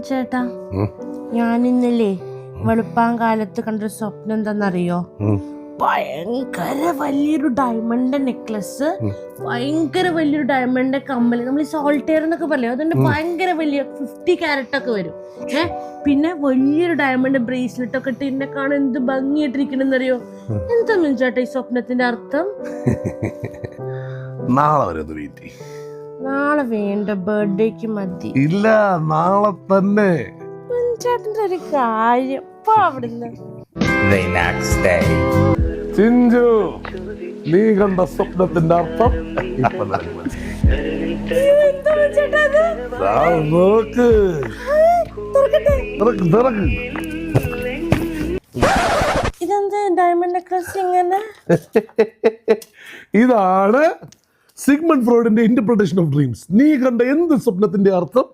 ചേട്ടാ, ഞാൻ ഇന്നലെ വെളുപ്പാങ്കാലത്ത് കണ്ടൊരു സ്വപ്നം എന്താന്നറിയോ? ഭയങ്കര വലിയൊരു ഡയമണ്ട് നെക്ലസ്, ഭയങ്കര വലിയൊരു ഡയമണ്ട് കമ്മല്, നമ്മൾ ഈ സോൾട്ടെയർ എന്നൊക്കെ പറയോ, അതുകൊണ്ട് ഭയങ്കര വലിയ 50 കാരറ്റ് ഒക്കെ വരും. പിന്നെ വലിയൊരു ഡയമണ്ട് ബ്രേസ്ലെറ്റ് ഒക്കെ ഇട്ട് എന്നെ കാണാൻ എന്ത് ഭംഗിയായിട്ടിരിക്കണെന്നറിയോ? എന്താ ചേട്ടാ ഈ സ്വപ്നത്തിന്റെ അർത്ഥം? നാളെ വേണ്ട, ബർത്ത്ഡേക്ക് മതി. ഇല്ല, നാളെ തന്നെ. ചേട്ടന്റെ ഒരു കാര്യം അവിടുന്ന്. ചിഞ്ചു, നീ കണ്ട സ്വപ്നത്തിന്റെ അർത്ഥം നോക്ക്. ഇതെന്താ ഡയമണ്ട് നെക്ലസ് ഇങ്ങനെ? ഇതാണ് സിഗ്മണ്ട് ഫ്രോയിഡിന്റെ ഇന്റർപ്രിട്ടേഷൻ ഓഫ് ഡ്രീംസ്. നീ കണ്ട എന്ത് സ്വപ്നത്തിന്റെ അർത്ഥം